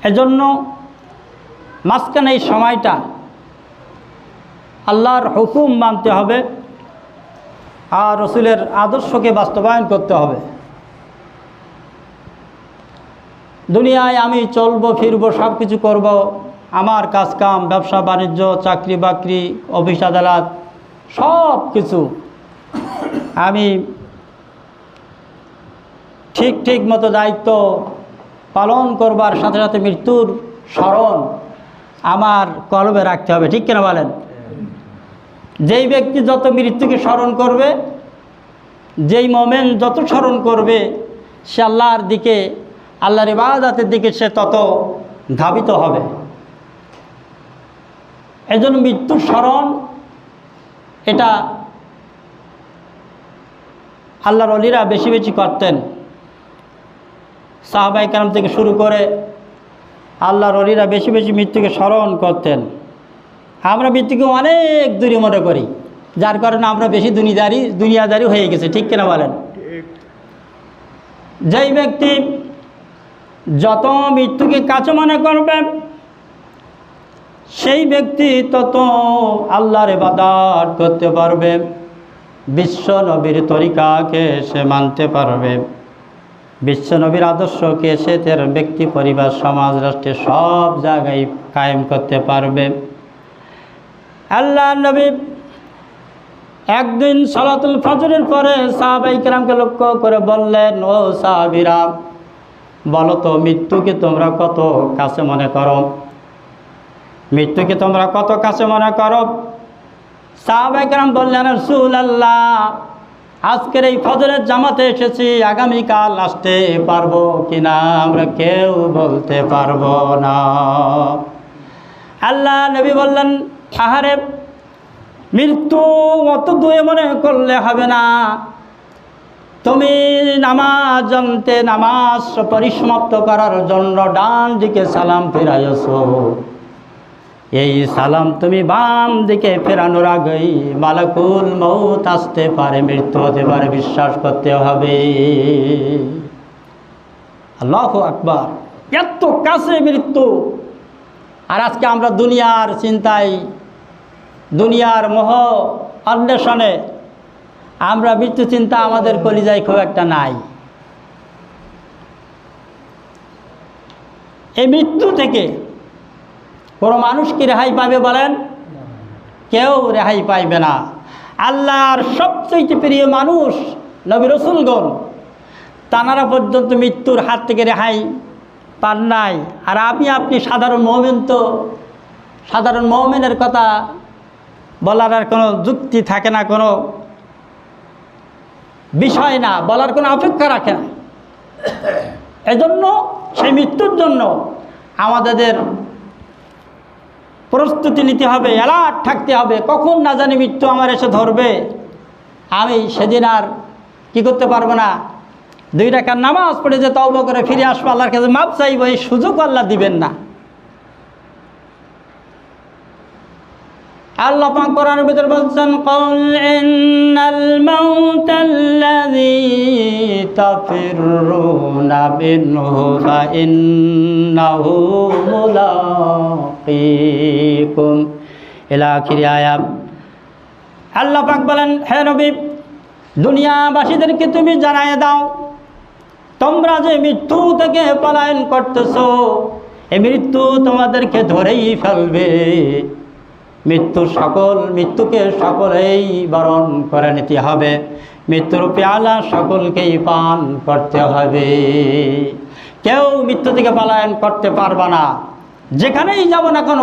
এজন্য মাঝখানে এই সময়টা আল্লাহর হুকুম মানতে হবে আর রসুলের আদর্শকে বাস্তবায়ন করতে হবে। দুনিয়ায় আমি চলবো ফিরবো, সব কিছু করব, আমার কাজকাম, ব্যবসা বাণিজ্য, চাকরি বাকরি, অফিস আদালত সব কিছু আমি ঠিক মতো দায়িত্ব পালন করবার সাথে সাথে মৃত্যুর স্মরণ আমার কলবে রাখতে হবে। ঠিক কিনা বলেন? যেই ব্যক্তি যত মৃত্যুকে স্মরণ করবে, যেই মোমেন যত স্মরণ করবে, সে আল্লাহর দিকে, আল্লাহর ইবাদতের দিকে সে তত ধাবিত হবে। এজন্য মৃত্যুর স্মরণ এটা আল্লাহর ওলিরা বেশি বেশি করতেন। সাহাবায়ে কেরাম থেকে শুরু করে আল্লাহর ওলিরা বেশি বেশি মৃত্যুকে স্মরণ করতেন। আমরা মৃত্যুকে অনেক দূরে মনে করি, যার কারণে আমরা বেশি দুনিয়াদারি হয়ে গেছে। ঠিক কিনা বলেন? যেই ব্যক্তি যত মৃত্যুকে কাছে মনে করবে, সেই ব্যক্তি তত আল্লাহর ইবাদত করতে পারবে, বিশ্ব নবীর তরিকাকে সে মানতে পারবে, বিশ্ব নবীর আদর্শকে সে তার ব্যক্তি, পরিবার, সমাজ, রাষ্ট্রে সব জায়গায় কায়েম করতে পারবে। আল্লাহ নবী একদিন সালাতুল ফজরের পরে সাহাবায়ে কেরামকে লক্ষ্য করে বললেন, ও সাহাবীরা, বলো তো মৃত্যুকে তোমরা কত কাছে মনে করো? মৃত্যুকে তোমরা কত কাছে মনে করো? সাহাবায়ে কেরাম বললেন, রাসূলুল্লাহ, আজকের এই ফজরের জামাতে এসেছি, আগামীকাল আসতে পারবো কিনা আমরা কেউ বলতে পারবো না। আল্লাহ নবী বললেন, আহারে, মৃত্যু অত দূরে মনে করলে হবে না। তুমি নামাজ জানতে, নামাজ পরিসমাপ্ত করার জন্য ডান দিকে সালাম ফেরাইছো, এই সালাম তুমি বাম দিকে ফেরানোর আগেই মালাকুল মউত আসতে পারে, মৃত্যু হতে পারে, বিশ্বাস করতে হবে। আল্লাহু আকবার! এত কাছে মৃত্যু। আর আজকে আমরা দুনিয়ার চিন্তায়, দুনিয়ার মোহ অন্বেষণে আমরা মৃত্যু চিন্তা আমাদের কলিজায় খুব একটা নাই। এই মৃত্যু থেকে কোনো মানুষ কি রেহাই পাবে বলেন? কেউ রেহাই পাইবে না। আল্লাহর সবচেয়ে প্রিয় মানুষ নবী রাসূলগণ, তানারা পর্যন্ত মৃত্যুর হাত থেকে রেহাই পান নাই। আর আপনি সাধারণ মুমিন, তো সাধারণ মুমিনের কথা বলার আর কোনো যুক্তি থাকে না, কোনো বিষয় না, বলার কোনো অপেক্ষা রাখে না। এজন্য সেই মৃত্যুর জন্য আমাদের প্রস্তুতি নিতে হবে, অ্যালার্ট থাকতে হবে। কখন না জানি মৃত্যু আমার এসে ধরবে, আমি সেদিন আর কি করতে পারবো না, 2 রাকাত নামাজ পড়ে যে তওবা করে ফিরে আসবো, আল্লাহর কাছে মাপ চাইবো, এই সুযোগ আল্লাহ দিবেন না। আল্লাহ পাক কোরআনের ভিতর বলছেন, ক্বাল ইন্নাল মাউতাল্লাযী তাফিরুনা মিনহু ফা ইন্নাহু মুলাকীকুম, ইলা আখির আয়াত। আল্লাহ পাক বলেন, হে নবী, দুনিয়াবাসীদেরকে তুমি জানায়ে দাও, তোমরা যে মৃত্যু থেকে পলায়ন করতেছো, এই মৃত্যু তোমাদেরকে ধরেই ফেলবে। মৃত্যুকে সকলেই বরণ করে নিতে হবে, মৃত্যুর পেয়ালা সকলকেই পান করতে হবে। কেউ মৃত্যু থেকে পলায়ন করতে পারবে না। যেখানেই যাব না কেন,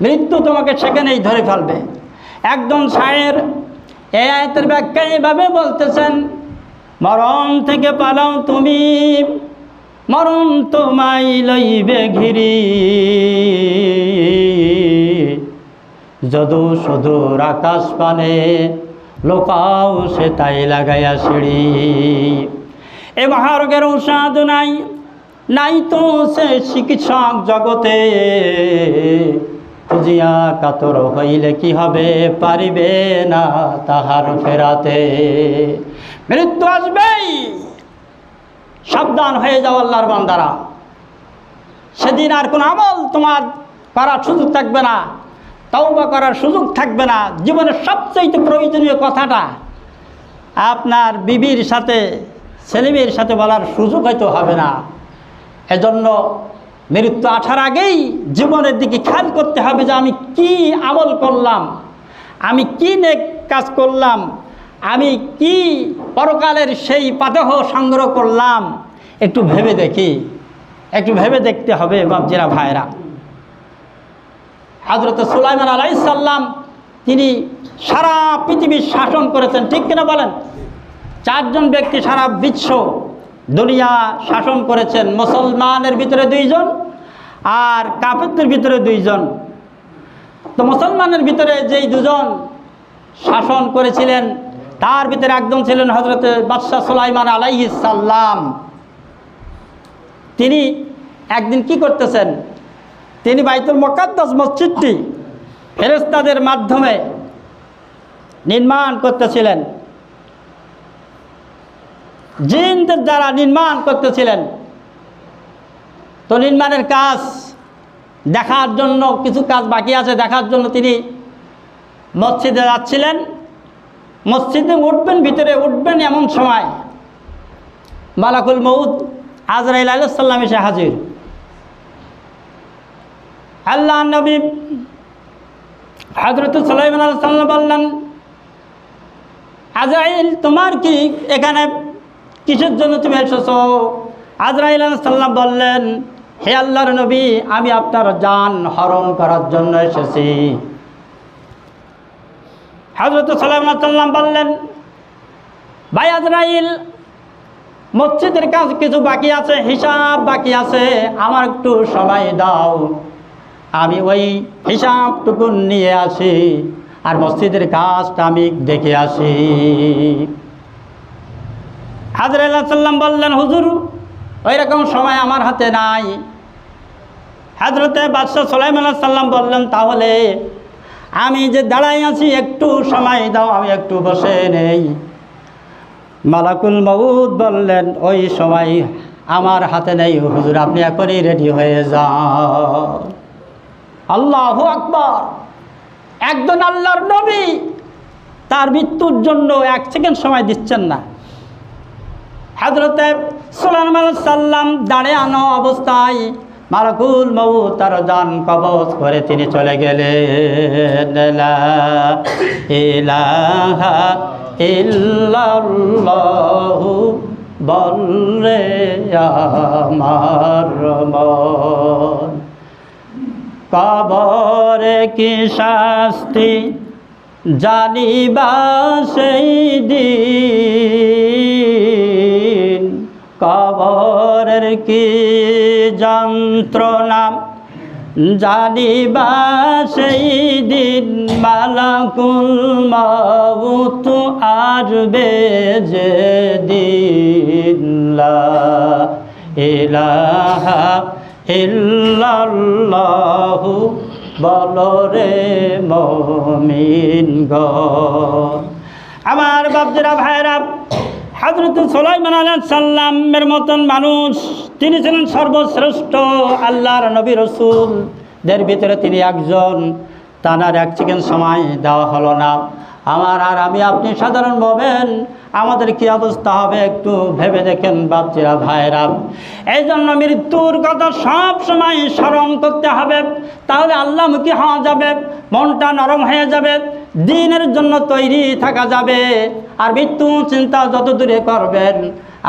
মৃত্যু তোমাকে সেখানেই ধরে ফেলবে। একজন শায়ের এই আয়াতের ব্যাখ্যা এভাবে বলতেছেন, মরণ থেকে পালাও তুমি, মরণ তোমায় লইবে ঘিরি, যদু সুদূর আকাশ পানে লোকাও সে তাই লাগাইয়া সিঁড়ি। এ মহারোগের ঔষধ নাই, নাই তো সে চিকিৎসক জগতে, খুঁজিয়া কাতর হইলে কি হবে, পারিবে না তাহার ফেরাতে। মৃত্যু আসবেই, সাবধান হয়ে যাও আল্লাহর বান্দারা। সেদিন আর কোনো আমল তোমার করার সুযোগ থাকবে না, তওবা করার সুযোগ থাকবে না। জীবনের সবচেয়ে প্রয়োজনীয় কথাটা আপনার বিবির সাথে, ছেলেমেয়ের সাথে বলার সুযোগ হয়তো হবে না। এজন্য মৃত্যু আসার আগেই জীবনের দিকে খেয়াল করতে হবে যে আমি কি আমল করলাম, আমি কি নেক কাজ করলাম, আমি কি পরকালের সেই পাদেহ সংগ্রহ করলাম, একটু ভেবে দেখি, একটু ভেবে দেখতে হবে বাপজিরা ভাইরা। হযরত সুলাইমান আলাইহিস সালাম তিনি সারা পৃথিবীর শাসন করেছেন, ঠিক কিনা বলেন? 4 জন ব্যক্তি সারা বিশ্ব দুনিয়া শাসন করেছেন, মুসলমানের ভিতরে 2 জন আর কাফেরদের ভিতরে 2 জন। তো মুসলমানের ভিতরে যেই 2 জন শাসন করেছিলেন তার ভিতরে একজন ছিলেন হযরত বাদশাহ সুলাইমান আলাইহিস সালাম। তিনি একদিন কি করতেছেন, তিনি বাইতুল মুকাদ্দাস মসজিদটি ফেরেশতাদের মাধ্যমে নির্মাণ করতেছিলেন, জিনদের দ্বারা নির্মাণ করতেছিলেন। তো নির্মাণের কাজ দেখার জন্য, কিছু কাজ বাকি আছে দেখার জন্য তিনি মসজিদে যাচ্ছিলেন। মসজিদে উঠবেন, ভিতরে উঠবেন, এমন সময় মালাকুল মউত আজরাইল আলাইহিস সালাম এসে হাজির। আল্লাহ নবী হযরত সুলাইমান আলাইহিস সালাম বললেন, আজরাইল তোমার কি এখানে কিসের জন্য তুমি এসেছো? আজরাইল আলাইহিস সালাম বললেন, হে আল্লাহর নবী, আমি আপনার জান হরণ করার জন্য এসেছি। হযরত সুলাইমান আলাইহিস সালাম বললেন, ভাই আজরাইল, মসজিদের কাজ কিছু বাকি আছে, হিসাব বাকি আছে, আমার একটু সময় দাও, আমি ওই হিসাবটুকু নিয়ে আসি আর মসজিদের কাজটা আমি দেখে আসি। আজরাইল আলাইহিস সালাম বললেন, হুজুর ওই রকম সময় আমার হাতে নাই। হযরতে বাদশাহ সুলাইমান আলাইহিস সালাম বললেন, তাহলে আমি যে দাঁড়াই আছি একটু সময় দাও, আমি একটু বসে নেই। মালাকুল মউত বললেন, ওই সময় আমার হাতে নেই হুজুর, আপনি এখনই রেডি হয়ে যান। আল্লাহু আকবার! একজন আল্লাহর নবী তার মৃত্যুর জন্য 1 সেকেন্ড সময় দিচ্ছেন না। হযরতে সুলাইমান আলাইহিস সালাম দাঁড়ানো অবস্থায় মালাকুল মউত তার জান কবজ করে তিনি চলে গেলেন। লা ইলাহা ইল্লাল্লাহু বলরে আমার মন, কবরে কি শাস্তি জানিবা সেই দিন, কবরের কি যন্ত্রণা জানিবা সেই দিন, মালাকুল মউত আসবে যে দিন। লা ইলাহা ইল্লাল্লাহু বলরে মুমিনগণ। আমার বাপজিরা ভাইরা, হযরত সুলাইমান আলাইহিস সালামের মতন মানুষ, তিনি ছিলেন সর্বশ্রেষ্ঠ আল্লাহর নবী রাসূলদের ভিতরে তিনি একজন। তানার 1 সেকেন্ড সময় দেওয়া হলো না। আমার আর আমি আপনি সাধারণ মোমেন, আমাদের কি অবস্থা হবে একটু ভেবে দেখেন বাপজিরা ভাইরা। এই জন্য মৃত্যুর কথা সব সময় স্মরণ করতে হবে, তাহলে আল্লাহমুখী হওয়া যাবে, মনটা নরম হয়ে যাবে, দিনের জন্য তৈরি থাকা যাবে। আর মৃত্যু চিন্তা যত দূরে করবেন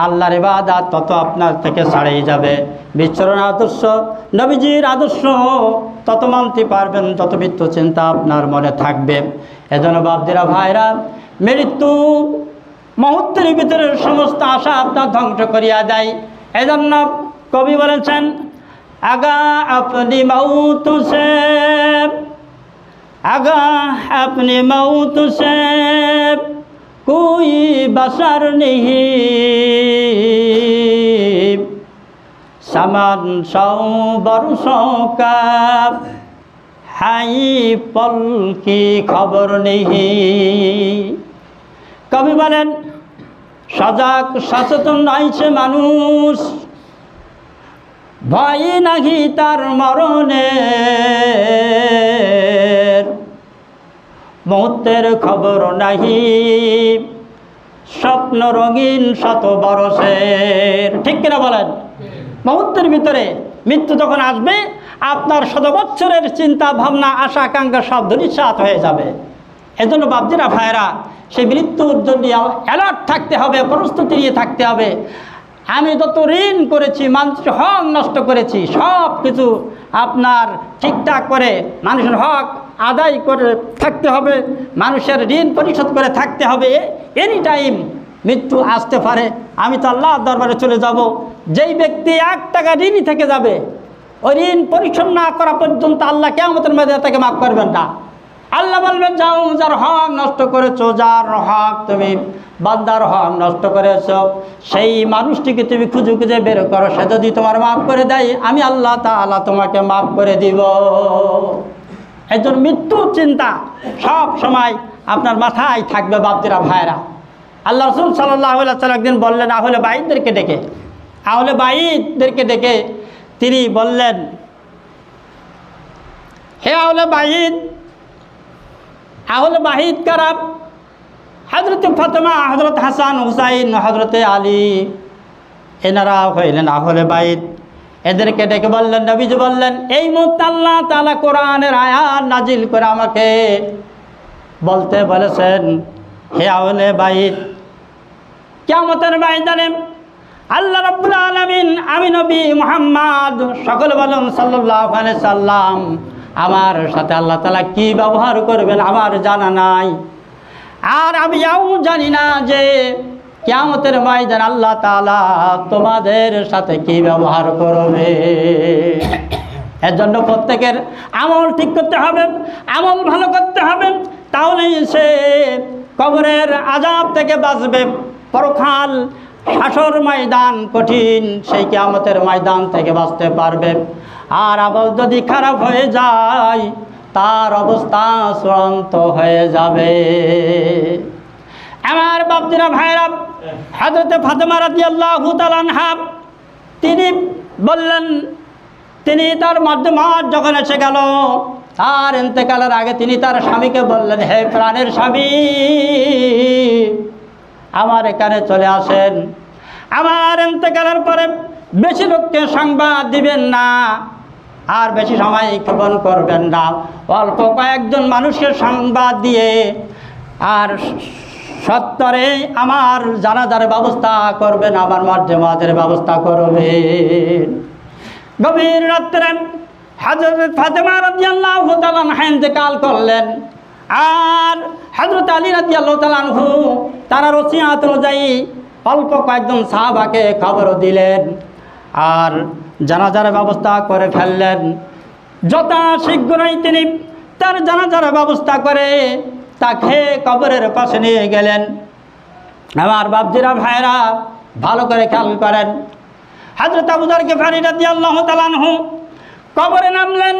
আল্লাহর ইবাদত তত আপনার থেকে ছাড়িয়ে যাবে। বিচরণ আদর্শ, নবীজির আদর্শ তত মানতে পারবেন যত মৃত্যু চিন্তা আপনার মনে থাকবে। এজন্য বাপজিরা ভাইরা, মৃত্যু মুহূর্তের ভিতরে সমস্ত আশা আপনার ধ্বংস করিয়া দেয়। এজন্য কবি বলেছেন, আগা আপনি মৌত সে, আগা আপনি মৌত সে कोई बसर नहीं, समान 100 बरसों का हाई पल की खबर नहीं। कवि বলেন, সজাগ সচেতন রয়েছে মানুষ, ভয় নাহি তার মরণের, মুহূর্তের খবর নাহি স্বপ্ন রঙিন শত বরসের। ঠিক কিনা বলেন? মুহূর্তের ভিতরে মৃত্যু যখন আসবে আপনার শত বৎসরের চিন্তা ভাবনা আশা আকাঙ্ক্ষা সব ধূলিসাৎ হয়ে যাবে। এজন্য বাপজিরা ভাইয়েরা, সেই মৃত্যুর জন্য অ্যালার্ট থাকতে হবে, প্রস্তুতি নিয়ে থাকতে হবে। আমি যত ঋণ করেছি, মানুষের হক নষ্ট করেছি, সব কিছু আপনার ঠিকঠাক করে মানুষের হক আদায় করে থাকতে হবে, মানুষের ঋণ পরিশোধ করে থাকতে হবে। এনি টাইম মৃত্যু আসতে পারে, আমি তো আল্লাহর দরবারে চলে যাব। যেই ব্যক্তি 1 টাকা ঋণই থেকে যাবে, ওই ঋণ পরিশোধ না করা পর্যন্ত আল্লাহ কিয়ামতের মধ্যে তাকে মাফ করবেন না। আল্লাহ বলবেন, যাও যার হক নষ্ট করেছো, যার হক তুমি বান্দার হক নষ্ট করেছ, সেই মানুষটিকে তুমি খুঁজে খুঁজে বের করো। সে যদি তোমার মাফ করে দেয়, আমি আল্লাহ তাআলা তোমাকে মাফ করে দিব। একজন মৃত্যুর চিন্তা সব সময় আপনার মাথায় থাকবে বাপজিরা ভাইরা। আল্লাহ রাসূল সাল্লাল্লাহু আলাইহি ওয়াসাল্লাম একদিন বললেন আহলে বাইতদেরকে ডেকে তিনি বললেন, হে আহলে বাইত কারা? হযরত ফাতেমা, হযরত হাসান হুসাইন, হযরত আলী, এনারা হইলেন আহলে বাইত। এদেরকে ডেকে বললেন, নবীজি বললেন, এই মুহূর্তে আল্লাহ তাআলা কোরআনের আয়াত নাজিল করে আমাকে বলতে বলেছেন, হে আহলে বাইত, কিয়ামতের ময়দানে আল্লাহ রাব্বুল আলামিন, আমি নবী মুহাম্মদ, সকলে বলুন সাল্লাল্লাহু আলাইহি সাল্লাম, আমার সাথে আল্লাহ তাআলা কি ব্যবহার করবেন আমার জানা নাই। আর আমিও জানি না যে কিয়ামতের ময়দানে আল্লাহ তাআলা তোমাদের সাথে কি ব্যবহার করবে। এর জন্য প্রত্যেকের আমল ঠিক করতে হবে, আমল ভালো করতে হবে, তাহলেই সে কবরের আযাব থেকে বাঁচবে। পরকাল হাসর ময়দান কঠিন, সেই কিয়ামতের ময়দান থেকে বাঁচতে পারবে। আর আমল যদি খারাপ হয়ে যায়, তার অবস্থা চূড়ান্ত হয়ে যাবে। আমার বাপজিরা ভাইরা, হযরত ফাতেমা রাদিয়াল্লাহু তাআলা আনহা তিনি বললেন, তিনি তার মধ্যমাত যখন এসে গেল, তার ইন্তেকালের আগে তিনি তার স্বামীকে বললেন, হে প্রাণের স্বামী, আমার এখানে চলে আসেন। আমার ইন্তেকালের পরে বেশি লোককে সংবাদ দিবেন না, আর বেশি সময় ক্ষেপণ করবেন না, অল্প কয়েকজন মানুষকে সংবাদ দিয়ে আর সত্তরে আমার জানাজার ব্যবস্থা করবেন, আমার মর্যাদার ব্যবস্থা করবেন। গভীর রাত্রে হযরত ফাতেমা রাদিয়াল্লাহু তাআলা আনহা ইন্তেকাল করলেন। আর হযরত আলী রাদিয়াল্লাহু তাআলা আনহু তার ওসিয়ত অনুযায়ী অল্প কয়েকজন সাহাবাকে খবর দিলেন আর জানাজার ব্যবস্থা করে ফেললেন। যথা শীঘ্রই তিনি তার জানাজার ব্যবস্থা করে তাকে কবরের পাশে নিয়ে গেলেন। আমার বাপজিরা ভাইরা, ভালো করে খেয়াল করেন, হযরত আবু যর গিফারী রাদিয়াল্লাহু তাআলা আনহু কবরে নামলেন।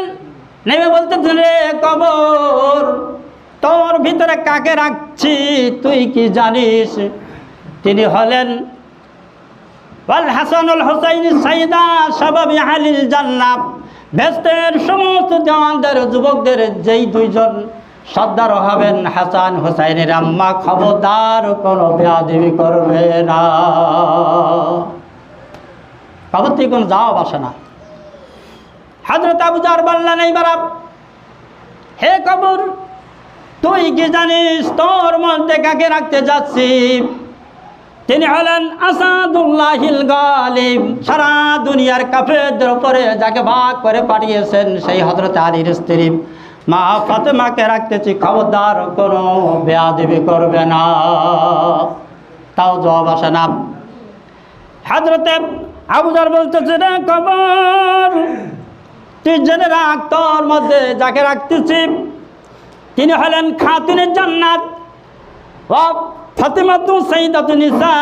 নেমে বলতেছেন, রে কবর, তোর ভিতরে কাকে রাখছি তুই কি জানিস? তিনি হলেন ওয়াল হাসানুল হুসাইন সাইয়্যিদা শাবাবি আহলিল জান্নাহ, বেহেশতের সমস্ত জওয়ানদের, যুবকদের যেই দুইজন সর্দার হবেন হাসান হুসাইনের আম্মা, খবরদার কোনো বেয়াদবি করবে না। কবর থেকে কোনো জবাব আসে না। হযরত আবু যর বললেন, এইবার হে কবর, তুই কি জানিস তোর মধ্যে কাকে রাখতে যাচ্ছি? তিনি হলেন আসাদুল্লাহিল গালিব, সারা দুনিয়ার কাফেরদের উপরে যাকে ভাগ করে পাঠিয়েছেন সেই হযরত আলীর স্ত্রী মা ফাতেমাকে রাখতেছি, খবরদার কোনো বেয়াদবি করবে না। তাও জবাব আসে না। হযরত আবু যর বলতেছে, রে কবর, তুই জেনে রাখ তোর মধ্যে যাকে রাখতেছি তিনি হলেন খাতুনে জান্নাত, ফাতেমাতু সাইয়্যিদাতুন নিসা।